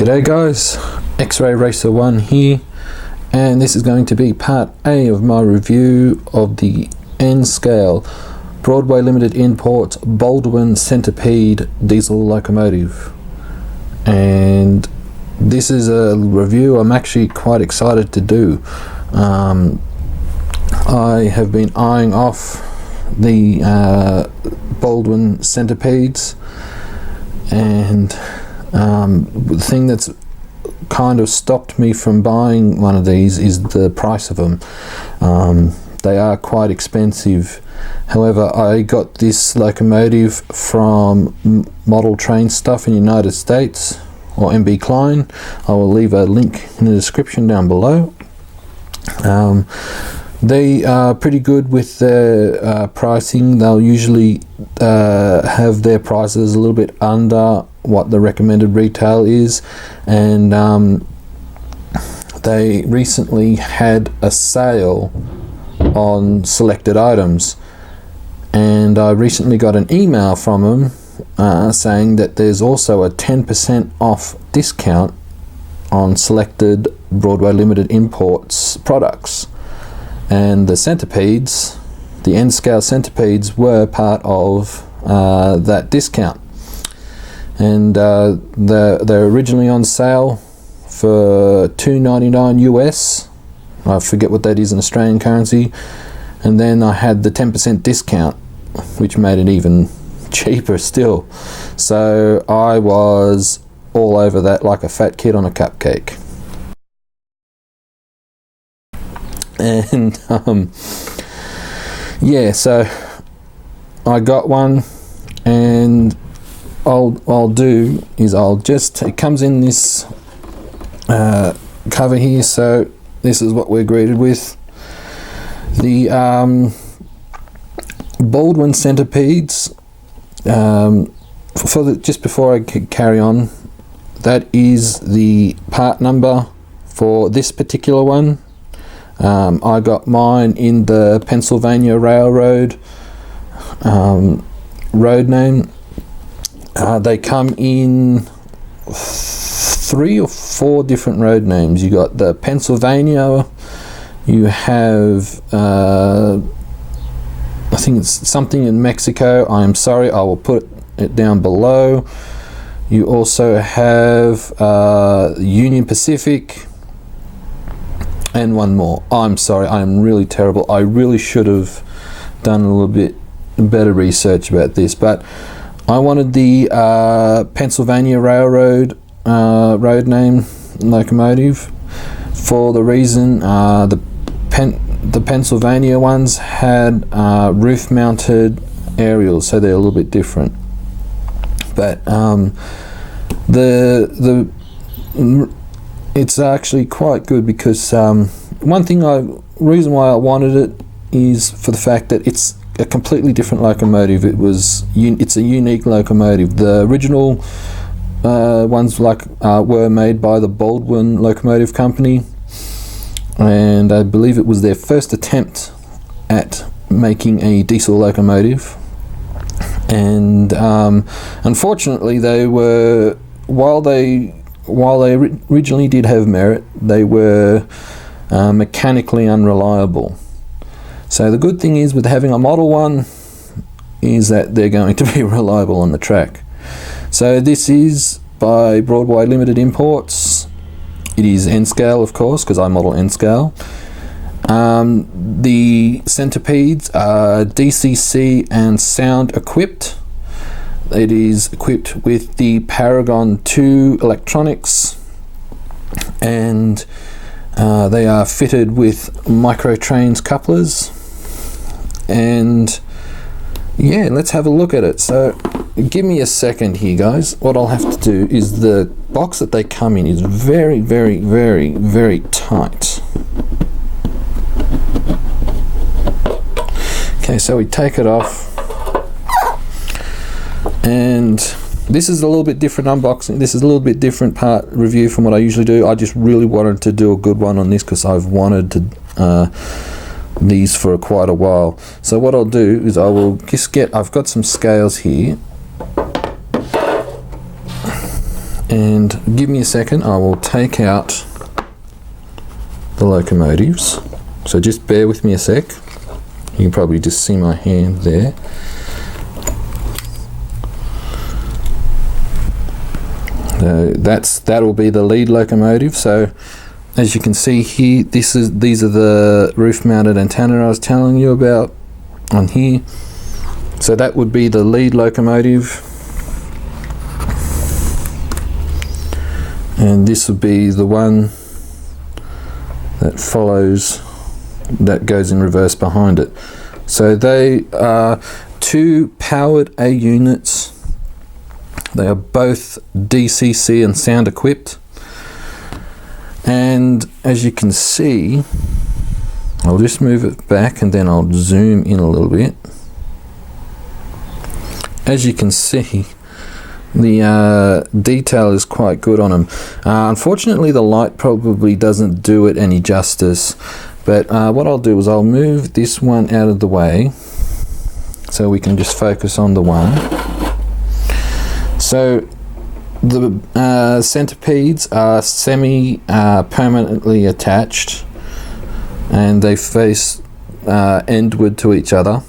G'day guys, X-Ray Racer 1 here, and this is going to be part A of my review of the N scale Broadway Limited Imports Baldwin Centipede diesel locomotive. And this is a review I'm actually quite excited to do. I have been eyeing off the Baldwin Centipedes, and the thing that's kind of stopped me from buying one of these is the price of them. They are quite expensive. However, I got this locomotive from Model Train Stuff in the United States, or MB Klein. I will leave a link in the description down below. They are pretty good with their pricing. They'll usually have their prices a little bit under what the recommended retail is, and they recently had a sale on selected items, and I recently got an email from them saying that there's also a 10% off discount on selected Broadway Limited Imports products. And the centipedes, the N scale centipedes, were part of that discount. And they're originally on sale for $2.99 US. I forget what that is in Australian currency. And then I had the 10% discount, which made it even cheaper still. So I was all over that like a fat kid on a cupcake. And yeah, so I got one, and I'll do is it comes in this cover here. So this is what we're greeted with. The Baldwin Centipedes, just before I carry on, that is the part number for this particular one. I got mine in the Pennsylvania Railroad road name. They come in 3 or 4 different road names. You got the Pennsylvania, you have I think it's something in Mexico. I am sorry, I will put it down below. You also have Union Pacific, and one more. I'm sorry, I'm really terrible. I really should have done a little bit better research about this, but I wanted the Pennsylvania Railroad road name locomotive for the reason the Pennsylvania ones had roof-mounted aerials, so they're a little bit different. But it's actually quite good because reason why I wanted it is for the fact that it's a completely different locomotive. It's a unique locomotive. The original ones were made by the Baldwin Locomotive Company, and I believe it was their first attempt at making a diesel locomotive. And unfortunately, while they originally did have merit, they were mechanically unreliable. So the good thing is with having a Model 1 is that they're going to be reliable on the track. So this is by Broadway Limited Imports. It is N scale, of course, because I model N scale. The centipedes are DCC and sound equipped. It is equipped with the Paragon 2 electronics, and they are fitted with microtrains couplers. And yeah, let's have a look at it. So give me a second here, guys. What I'll have to do is, the box that they come in is very, very, very, very tight. Okay, so we take it off, and this is a little bit different unboxing. This is a little bit different part review from what I usually do. I just really wanted to do a good one on this because I've wanted to these for quite a while. So what I'll do is I will just I've got some scales here, And give me a second, I will take out the locomotives. So just bear with me a sec. You can probably just see my hand there. That'll be the lead locomotive. So as you can see here, these are the roof-mounted antenna I was telling you about on here. So that would be the lead locomotive, and this would be the one that follows, that goes in reverse behind it. So they are two powered A units. They are both DCC and sound equipped, and as you can see, I'll just move it back and then I'll zoom in a little bit. As you can see, the detail is quite good on them. Unfortunately, the light probably doesn't do it any justice, but what I'll do is I'll move this one out of the way so we can just focus on the one. So the centipedes are semi-permanently attached, and they face endward to each other.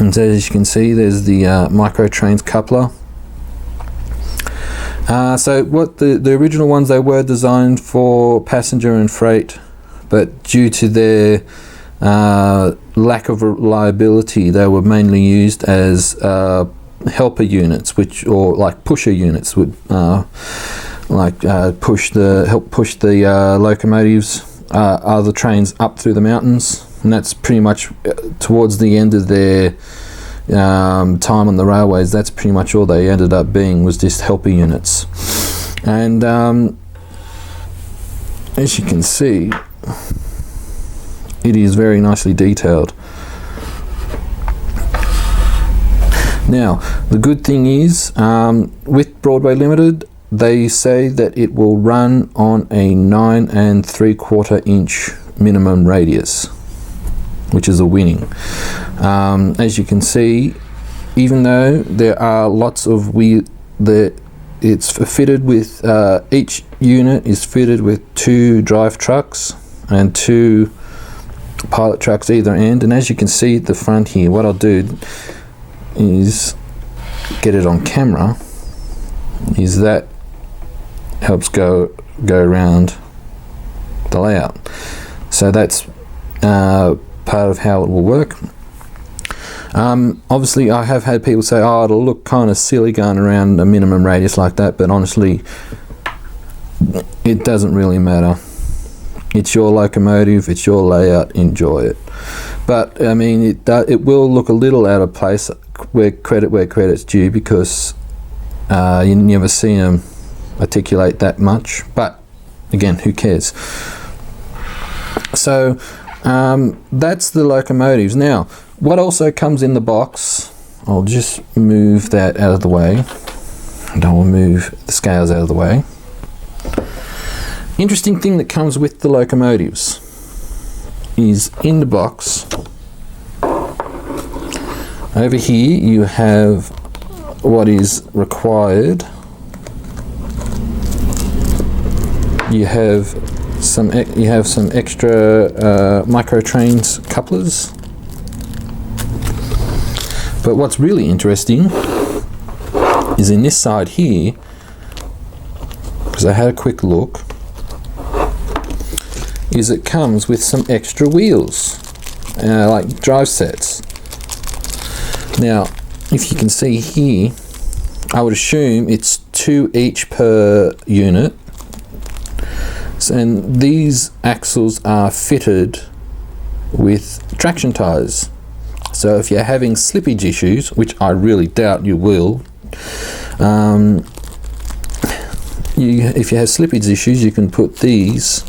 And so as you can see, there's the micro trains coupler. So what the original ones, they were designed for passenger and freight, but due to their lack of reliability, they were mainly used as helper units, or like pusher units, would help push the locomotives, other trains up through the mountains. And that's pretty much towards the end of their time on the railways. That's pretty much all they ended up being, was just helper units. And as you can see, it is very nicely detailed. Now, the good thing is, with Broadway Limited, they say that it will run on a 9 3/4 inch minimum radius, which is a winning. As you can see, even though there are lots of it's fitted with, each unit is fitted with 2 drive trucks and 2 pilot trucks either end. And as you can see at the front here, what I'll do is get it on camera, is that helps go around the layout. So that's part of how it will work. Obviously I have had people say, oh, it'll look kind of silly going around a minimum radius like that, but honestly it doesn't really matter. It's your locomotive, it's your layout, enjoy it. But I mean, it will look a little out of place, where credit's due, because you never see them articulate that much, but again, who cares? So that's the locomotives. Now, what also comes in the box, I'll just move that out of the way, and I'll move the scales out of the way. Interesting thing that comes with the locomotives is in the box, over here you have what is required. You have some extra micro trains couplers. But what's really interesting is in this side here, because I had a quick look, is it comes with some extra wheels, like drive sets. Now, if you can see here, I would assume it's 2 each per unit. And these axles are fitted with traction tyres. So if you're having slippage issues, which I really doubt you will, if you have slippage issues, you can put these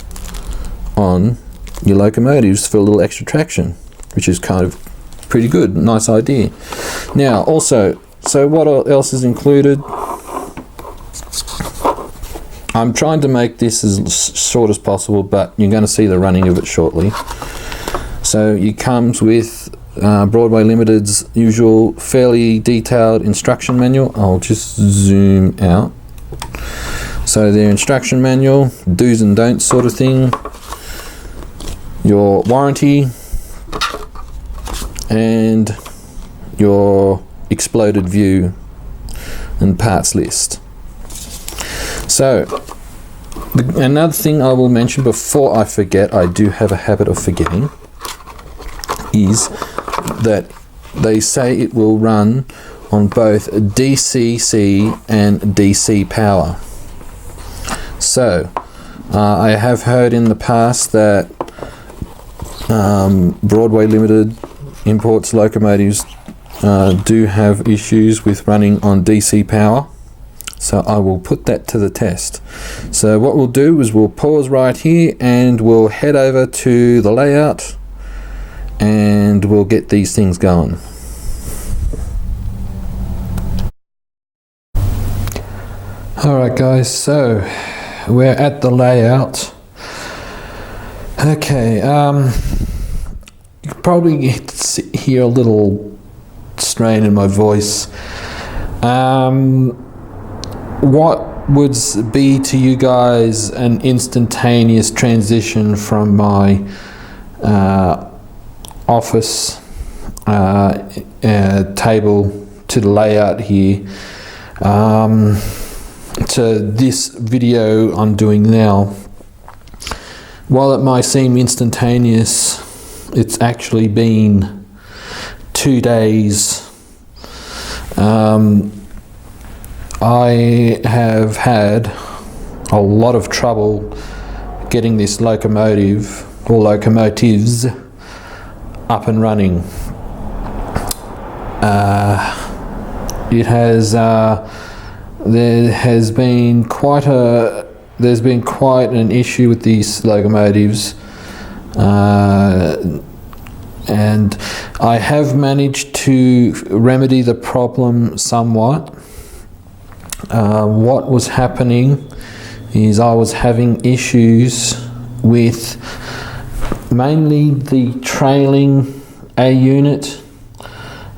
on your locomotives for a little extra traction, which is kind of pretty good, nice idea. Now also, so what else is included? I'm trying to make this as short as possible, but you're going to see the running of it shortly. So it comes with Broadway Limited's usual fairly detailed instruction manual. I'll just zoom out. So their instruction manual, do's and don'ts sort of thing, your warranty, and your exploded view and parts list. So another thing I will mention before I forget, I do have a habit of forgetting, is that they say it will run on both DCC and DC power. So I have heard in the past that Broadway Limited Imports locomotives do have issues with running on DC power. So I will put that to the test. So what we'll do is we'll pause right here and we'll head over to the layout and we'll get these things going. Alright guys, so we're at the layout. Okay, you can probably hear a little strain in my voice. What would be to you guys an instantaneous transition from my office table to the layout here to this video I'm doing now? While it might seem instantaneous, it's actually been 2 days. I have had a lot of trouble getting this locomotive or locomotives up and running. There's been quite an issue with these locomotives, and I have managed to remedy the problem somewhat. What was happening is I was having issues with mainly the trailing A unit,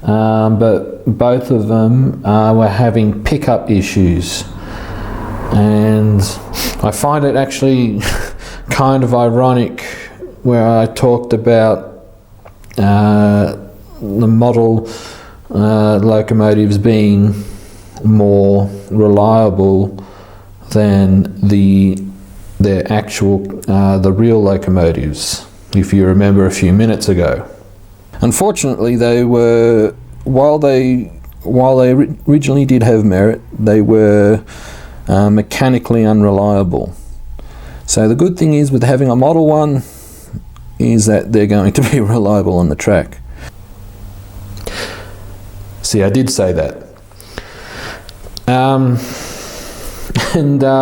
but both of them were having pickup issues, and I find it actually kind of ironic where I talked about the model locomotives being more reliable than the real locomotives, if you remember a few minutes ago. Unfortunately, while they originally did have merit, they were mechanically unreliable. So the good thing is with having a Model 1 is that they're going to be reliable on the track. See, I did say that.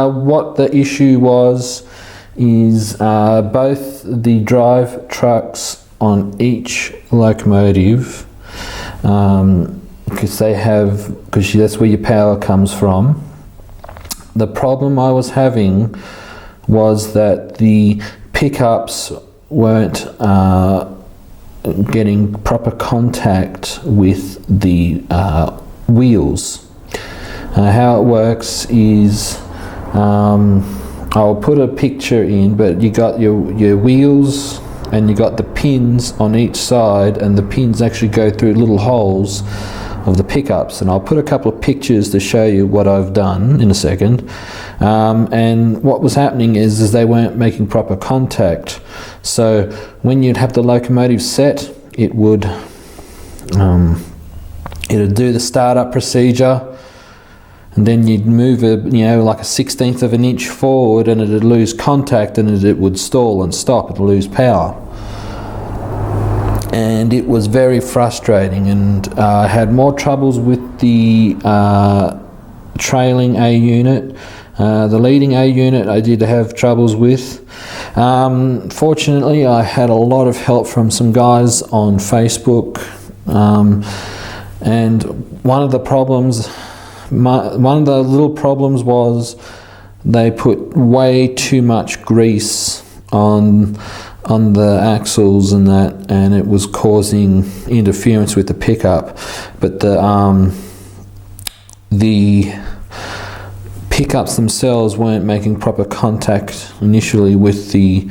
What the issue was is both the drive trucks on each locomotive, because that's where your power comes from. The problem I was having was that the pickups weren't getting proper contact with the wheels. How it works is, I'll put a picture in, but you got your wheels and you got the pins on each side, and the pins actually go through little holes of the pickups, and I'll put a couple of pictures to show you what I've done in a second. And what was happening is they weren't making proper contact. So when you'd have the locomotive set, it'd do the startup procedure, and then you'd move like a 1/16 of an inch forward, and it'd lose contact, and it would stall and stop, it'd lose power. And it was very frustrating, and I had more troubles with the trailing A unit. The leading A unit I did have troubles with. Fortunately, I had a lot of help from some guys on Facebook, and one of the little problems was they put way too much grease on the axles and that, and it was causing interference with the pickup. But the pickups themselves weren't making proper contact initially with the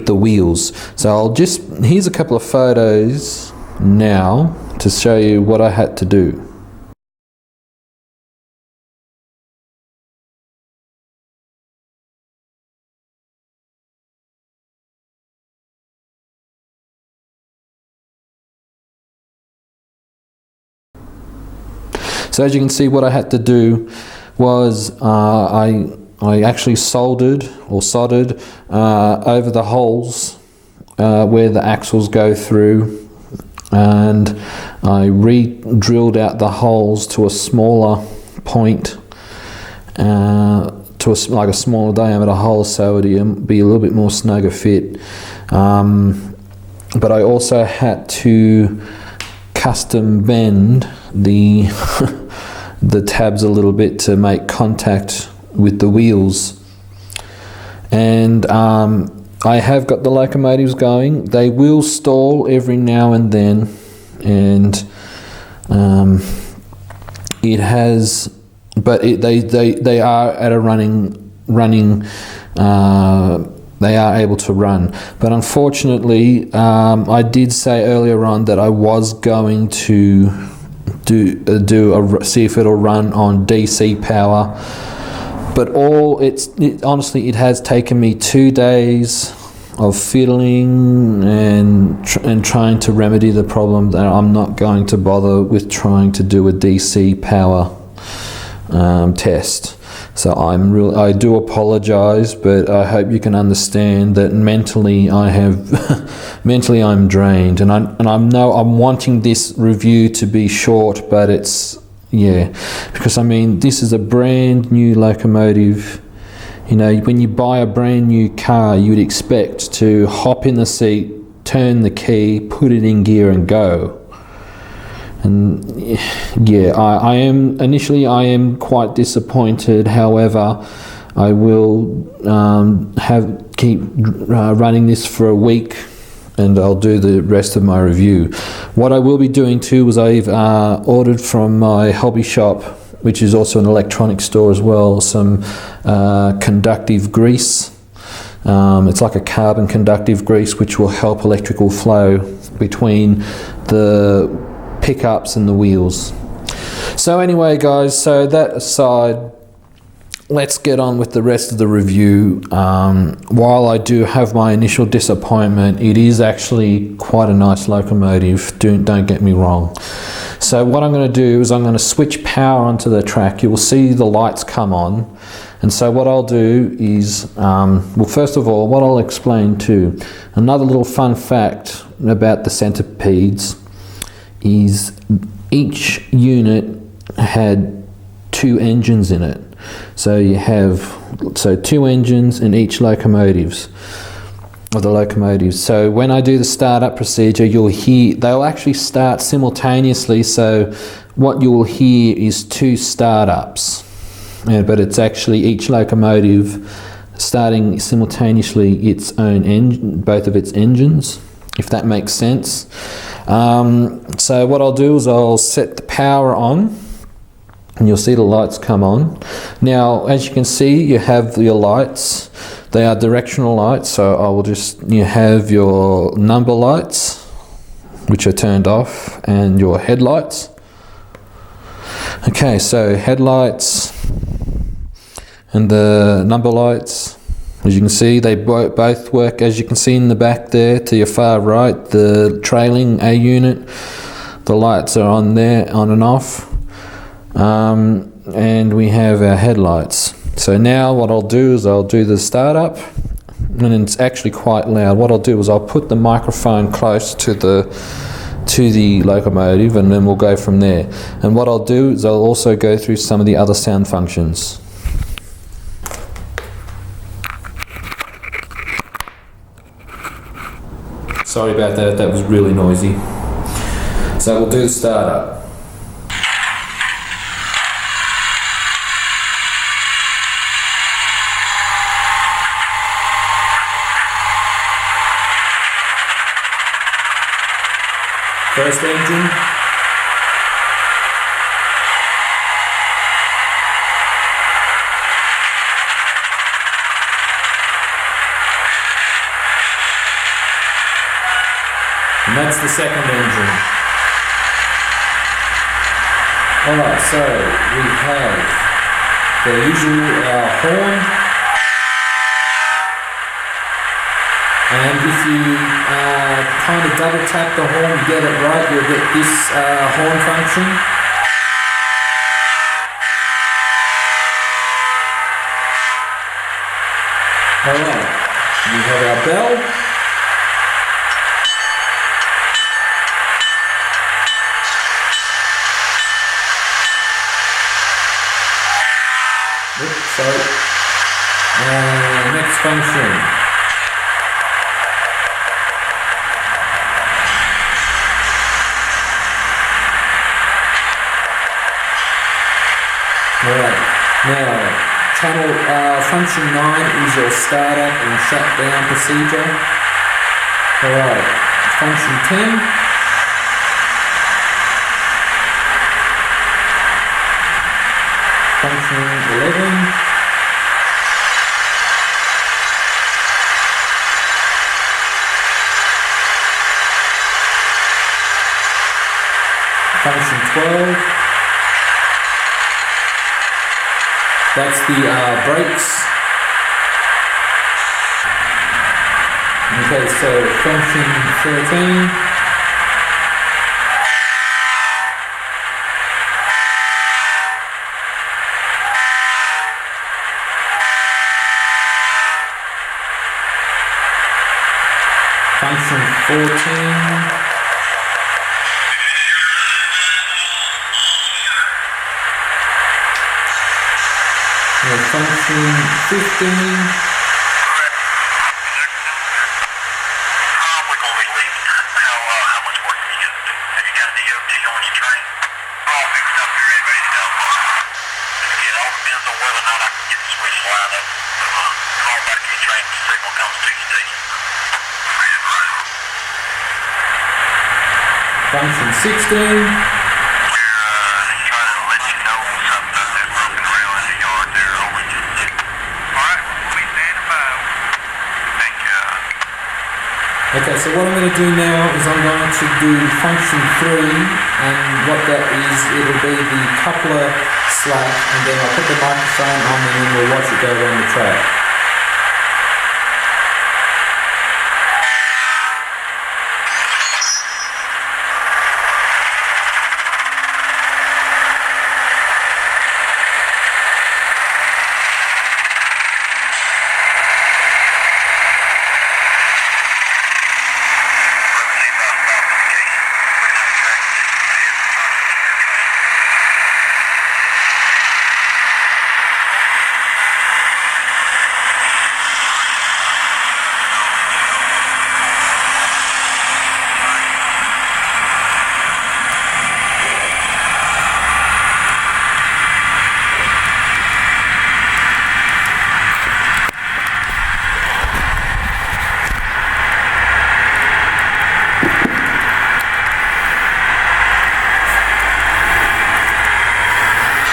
wheels. So here's a couple of photos now to show you what I had to do. So as you can see, what I had to do was I actually soldered over the holes where the axles go through, and I re-drilled out the holes to a smaller point, like a smaller diameter hole, so it'd be a little bit more snugger fit. But I also had to custom bend the the tabs a little bit to make contact with the wheels. And I have got the locomotives going. They will stall every now and then, and it has, but they are at a running. They are able to run, but unfortunately, I did say earlier on that I was going to see if it'll run on DC power. But honestly, it has taken me 2 days of fiddling and trying to remedy the problem, that I'm not going to bother with trying to do a DC power test. So I do apologise, but I hope you can understand that mentally I'm drained, and I'm wanting this review to be short, but because I mean, this is a brand new locomotive. You know, when you buy a brand new car, you'd expect to hop in the seat, turn the key, put it in gear and go. And yeah, I am quite disappointed. However, I will keep running this for a week, and I'll do the rest of my review. What I will be doing too is I've ordered from my hobby shop, which is also an electronics store as well, some conductive grease. It's like a carbon conductive grease which will help electrical flow between the pickups and the wheels. So anyway guys, so that aside, let's get on with the rest of the review. While I do have my initial disappointment, it is actually quite a nice locomotive, don't get me wrong. So what I'm going to do is I'm going to switch power onto the track. You will see the lights come on, and so what I'll do is, well, first of all, what I'll explain too, another little fun fact about the Centipedes is each unit had 2 engines in it. So you have 2 engines in each locomotives. So when I do the startup procedure, you'll hear they'll actually start simultaneously. So what you'll hear is 2 startups, but it's actually each locomotive starting simultaneously its own engine, both of its engines, if that makes sense. So what I'll do is I'll set the power on, and you'll see the lights come on. Now, as you can see, you have your lights. They are directional lights, so I will you have your number lights, which are turned off, and your headlights. Okay, so headlights and the number lights, as you can see, they both work. As you can see in the back there to your far right, the trailing A unit, the lights are on there, on and off. And we have our headlights. So now what I'll do is I'll do the startup, and it's actually quite loud. What I'll do is I'll put the microphone close to the locomotive, and then we'll go from there. And what I'll do is I'll also go through some of the other sound functions. Sorry about that, that was really noisy. So we'll do the startup. First engine. And that's the second engine. Alright, so we have the usual horn, and if you kind of double tap the horn to get it right, you'll get this horn function. Alright, we have our bell. Oops, sorry. Next function. Alright, now channel function 9 is your startup and shutdown procedure. Alright, function 10. Function 11. Function 12. That's the brakes. Okay, so function 13. Function 14. Function 15. Function 16. Okay, so what I'm going to do now is I'm going to do function 3, and what that is, it'll be the coupler slack, and then I'll put the microphone on and then we'll watch it go around the track.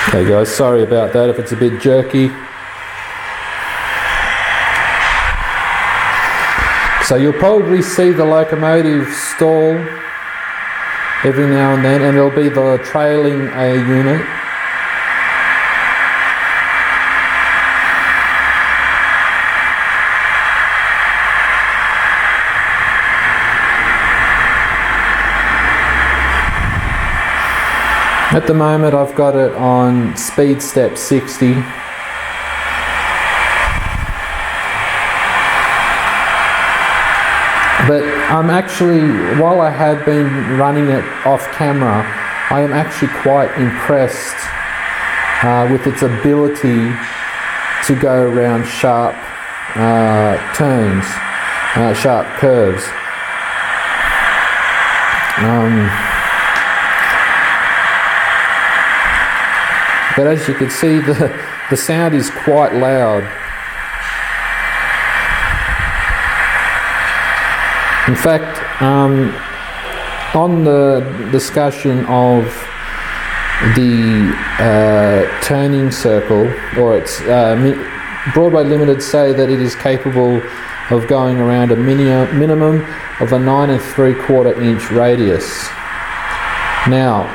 Okay guys, sorry about that if it's a bit jerky. So you'll probably see the locomotive stall every now and then, and it'll be the trailing unit. At the moment I've got it on speed step 60. But I'm actually, while I have been running it off camera, I am actually quite impressed with its ability to go around sharp turns, sharp curves. But as you can see, the sound is quite loud. In fact, on the discussion of the turning circle, or its Broadway Limited say that it is capable of going around a minimum of a 9 3/4 inch radius. Now,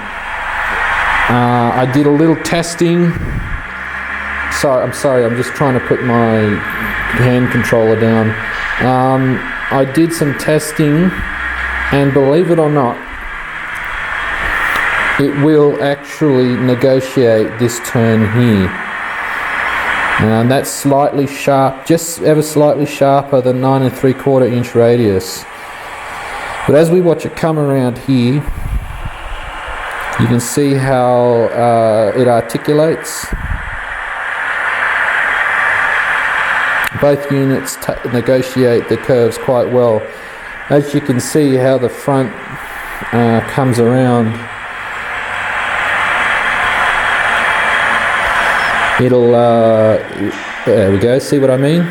I did a little testing. I'm sorry, I'm just trying to put my hand controller down. I did some testing, and believe it or not, it will actually negotiate this turn here. And that's slightly sharp, just ever slightly sharper than 9 3/4 inch radius. But as we watch it come around here, you can see how it articulates. Both units negotiate the curves quite well. As you can see how the front comes around, it'll, there we go, see what I mean?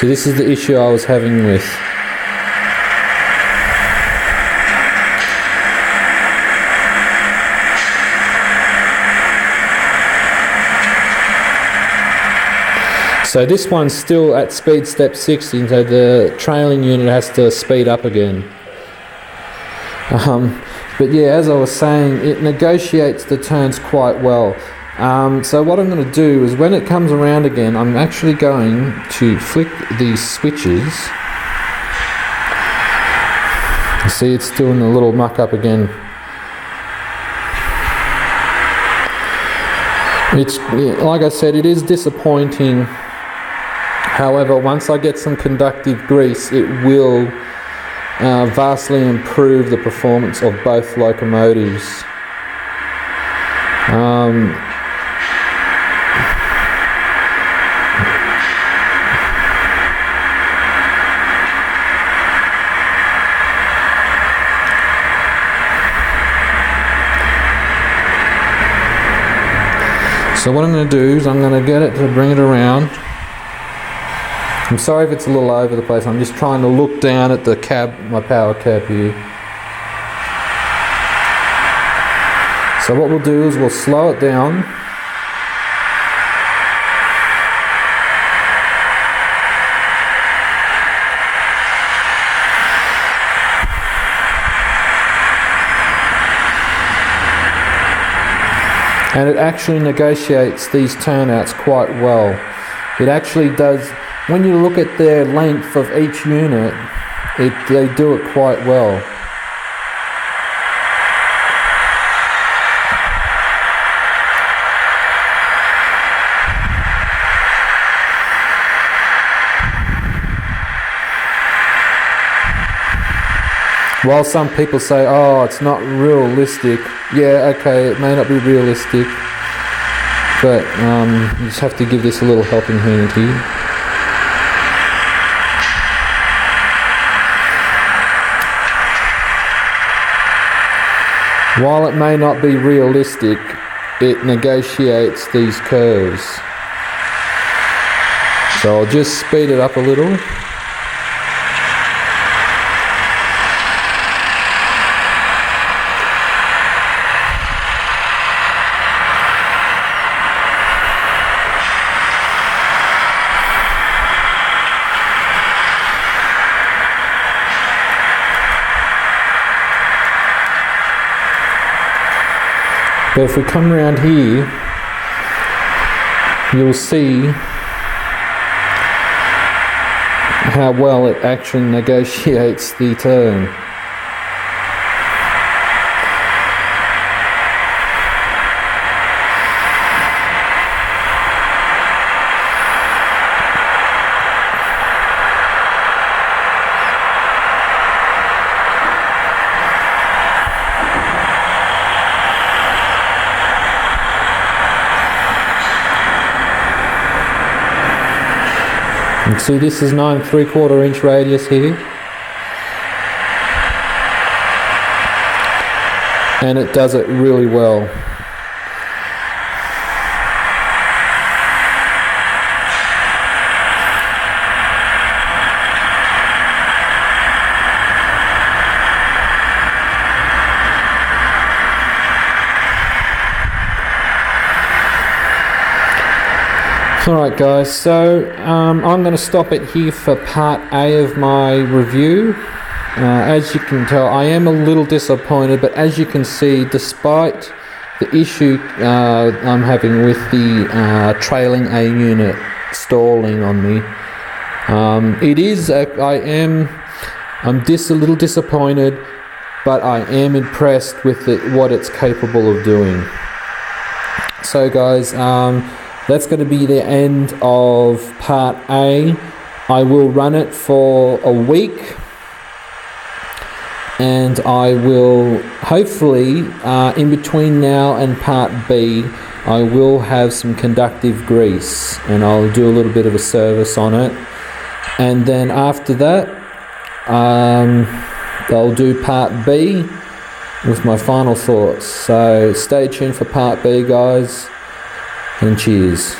So this is the issue I was having with. So this one's still at speed step 60, so the trailing unit has to speed up again. But yeah, as I was saying, it negotiates the turns quite well. So what I'm going to do is when it comes around again, I'm actually going to flick these switches. You see it's doing a little muck up again. It's, like I said, it is disappointing. However, once I get some conductive grease, it will vastly improve the performance of both locomotives. So what I'm going to do is I'm going to get it to bring it around. I'm sorry if it's a little over the place, I'm just trying to look down at the cab, my power cab here. So what we'll do is we'll slow it down. And it actually negotiates these turnouts quite well. It actually does. When you look at their length of each unit, they do it quite well. While some people say, oh, it's not realistic, yeah, okay, it may not be realistic, but you just have to give this a little helping hand here. While it may not be realistic, it negotiates these curves. So I'll just speed it up a little. But if we come around here, you'll see how well it actually negotiates the turn. And see, this is 9 3/4 inch radius here, and it does it really well. Alright guys, so I'm going to stop it here for part A of my review. As you can tell, I am a little disappointed, but as you can see, despite the issue I'm having with the trailing A unit stalling on me, I'm a little disappointed, but I am impressed with what it's capable of doing. So guys, that's going to be the end of part A. I will run it for a week, and I will hopefully, in between now and part B, I will have some conductive grease, and I'll do a little bit of a service on it. And then after that, I'll do part B with my final thoughts. So stay tuned for part B, guys. And cheers.